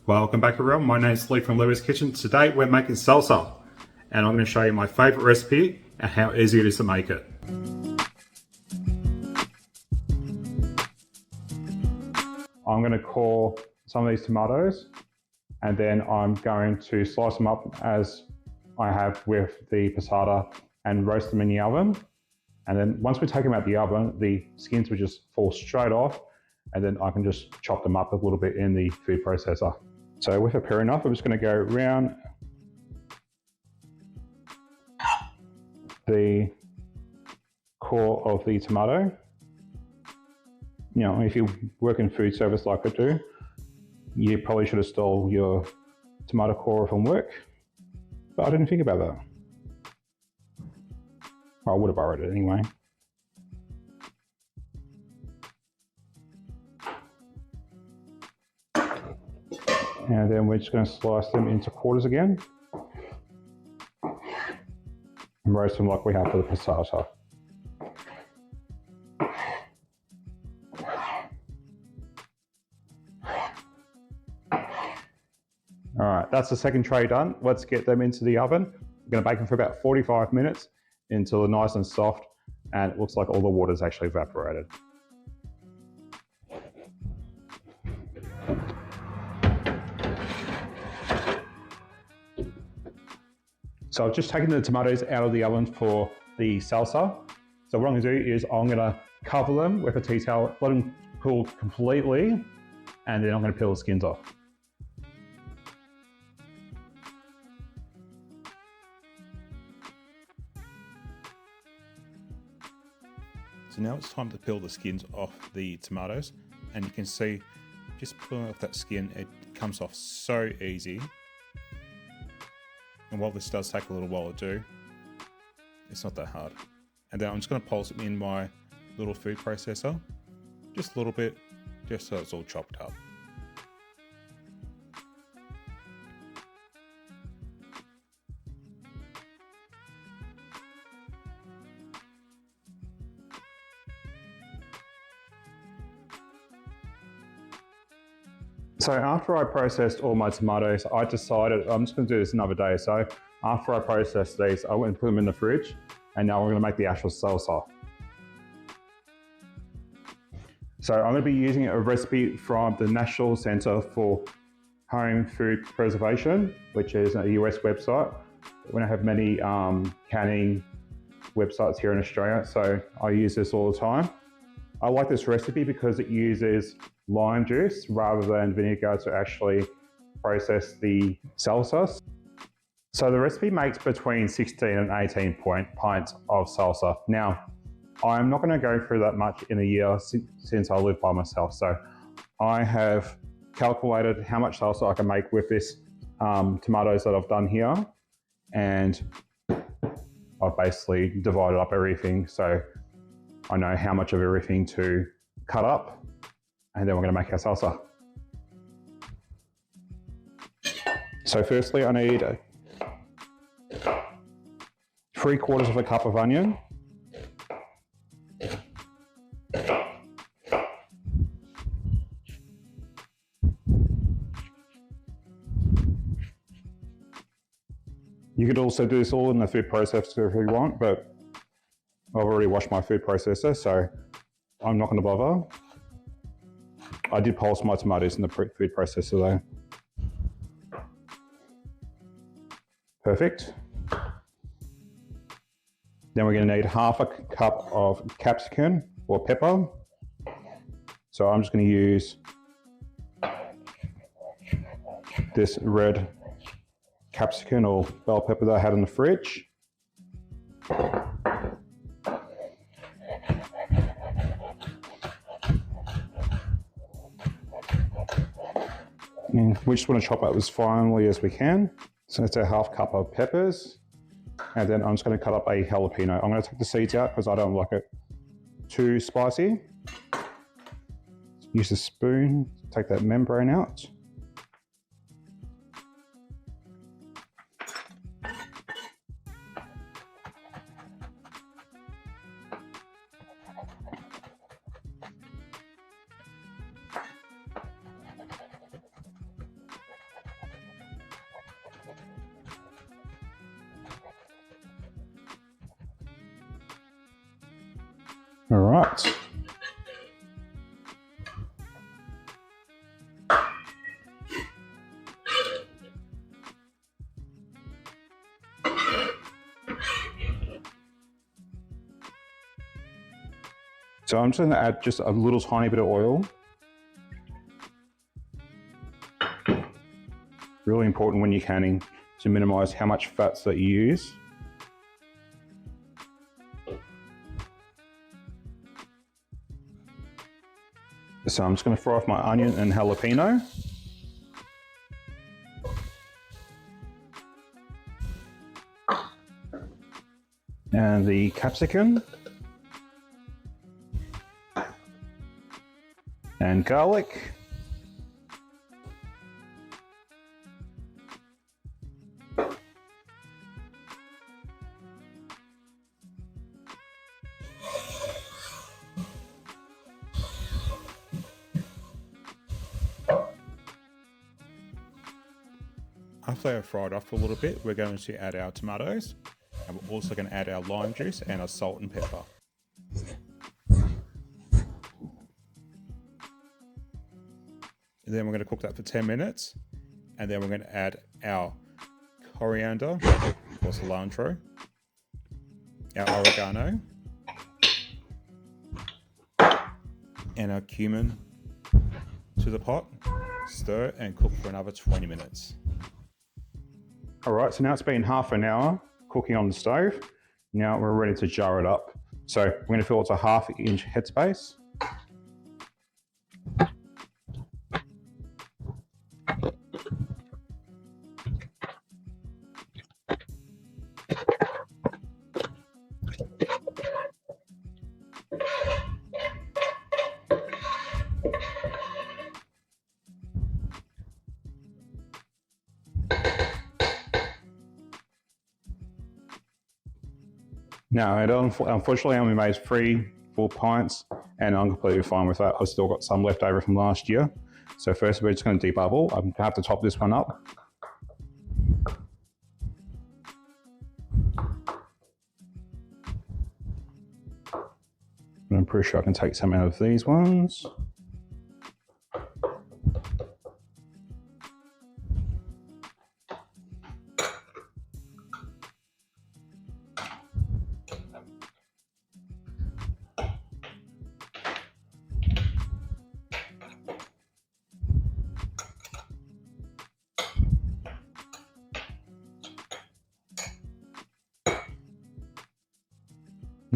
Welcome back everyone, my name is Lee from Lee's Kitchen. Today we're making salsa and I'm going to show you my favourite recipe and how easy it is to make it. I'm going to core some of these tomatoes and then I'm going to slice them up as I have with the passata and roast them in the oven. And then once we take them out the oven, the skins will just fall straight off and then I can just chop them up a little bit in the food processor. So with a paring knife, I'm just going to go around the core of the tomato. You know, if you work in food service like I do, you probably should have stole your tomato core from work, but I didn't think about that. Well, I would have borrowed it anyway. And then we're just going to slice them into quarters again and roast them like we have for the passata. All right, that's the second tray done. Let's get them into the oven. We're going to bake them for about 45 minutes until they're nice and soft and it looks like all the water's actually evaporated. So I've just taken the tomatoes out of the oven for the salsa. So what I'm going to do is I'm going to cover them with a tea towel, let them cool completely, and then I'm going to peel the skins off. So now it's time to peel the skins off the tomatoes, and you can see just pulling off that skin, it comes off so easy. And while this does take a little while to do, it's not that hard. And then I'm just going to pulse it in my little food processor, just a little bit, just so it's all chopped up. So after I processed all my tomatoes, I decided I'm just going to do this another day. So after I processed these, I went and put them in the fridge, and now we're going to make the actual salsa. So I'm going to be using a recipe from the National Center for Home Food Preservation, which is a US website. We don't have many canning websites here in Australia, so I use this all the time. I like this recipe because it uses lime juice rather than vinegar to actually process the salsa. So the recipe makes between 16 and 18 pints of salsa. Now, I'm not going to go through that much in a year since I live by myself. So I have calculated how much salsa I can make with this tomatoes that I've done here. And I've basically divided up everything. So I know how much of everything to cut up, and then we're going to make our salsa. So firstly, I need 3/4 cup of onion. You could also do this all in the food processor if you want, but I've already washed my food processor, so I'm not going to bother. I did pulse my tomatoes in the food processor though. Perfect. Then we're going to need 1/2 cup of capsicum or pepper. So I'm just going to use this red capsicum or bell pepper that I had in the fridge. And we just want to chop up as finely as we can. So it's a 1/2 cup of peppers. And then I'm just going to cut up a jalapeno. I'm going to take the seeds out because I don't like it too spicy. Use a spoon, take that membrane out. All right. So I'm just going to add just a little tiny bit of oil. Really important when you're canning to minimize how much fats that you use. So I'm just going to fry off my onion and jalapeno. And the capsicum. And garlic. After they're fried off a little bit, we're going to add our tomatoes, and we're also going to add our lime juice and our salt and pepper. And then we're going to cook that for 10 minutes, and then we're going to add our coriander or cilantro, our oregano, and our cumin to the pot, stir and cook for another 20 minutes. All right, so now it's been half an hour cooking on the stove. Now we're ready to jar it up. So we're going to fill it to 1/2 inch headspace. Now, it unfortunately only made 3 full pints, and I'm completely fine with that. I've still got some left over from last year. So first we're just going to debubble. I'm going to have to top this one up. And I'm pretty sure I can take some out of these ones.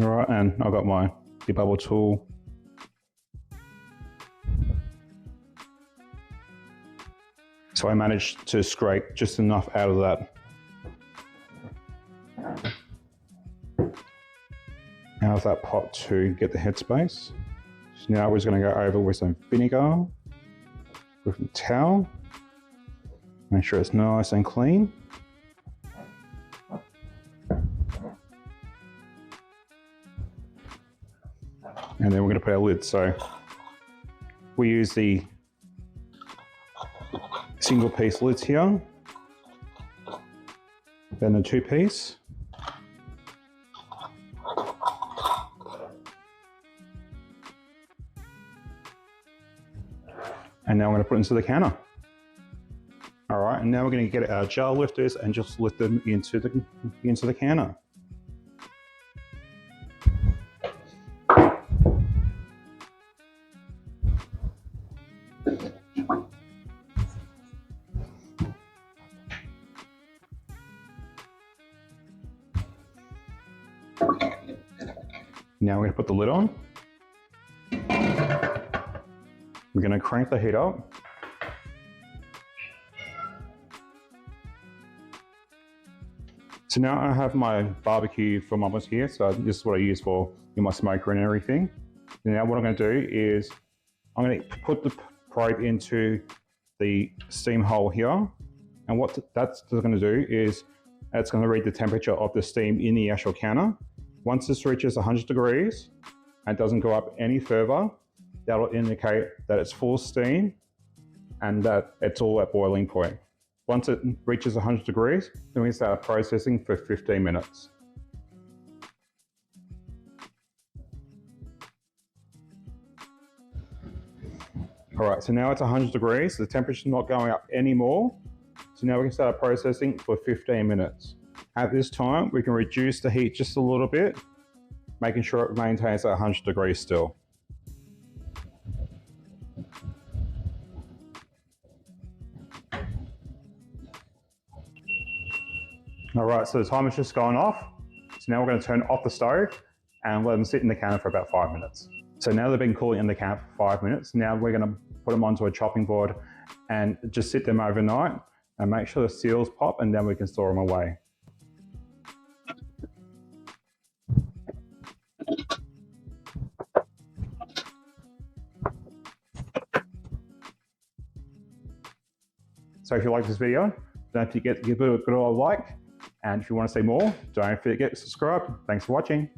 All right, and I've got my debubble tool. So I managed to scrape just enough out of that. Out of that pot to get the headspace. So now we're just going to go over with some vinegar, with a towel. Make sure it's nice and clean. And then we're going to put our lid. So we use the single piece lids here, then the 2-piece. And now we're going to put it into the canner. All right, and now we're going to get our jar lifters and just lift them into the canner. Now we're going to put the lid on. We're going to crank the heat up. So now I have my barbecue thermometer here. So this is what I use for my smoker and everything. And now what I'm going to do is I'm going to put the probe into the steam hole here. And what that's going to do is it's going to read the temperature of the steam in the actual canner. Once this reaches 100 degrees and doesn't go up any further, that'll indicate that it's full steam and that it's all at boiling point. Once it reaches 100 degrees, then we start processing for 15 minutes. All right, so now it's 100 degrees. The temperature's not going up anymore. So now we can start processing for 15 minutes. At this time, we can reduce the heat just a little bit, making sure it maintains at 100 degrees still. All right, so the timer's just gone off. So now we're going to turn off the stove and let them sit in the can for about 5 minutes. So now they've been cooling in the can for 5 minutes. Now we're going to put them onto a chopping board and just sit them overnight and make sure the seals pop, and then we can store them away. So if you like this video, don't forget to give it a good old like. And if you want to see more, don't forget to subscribe. Thanks for watching.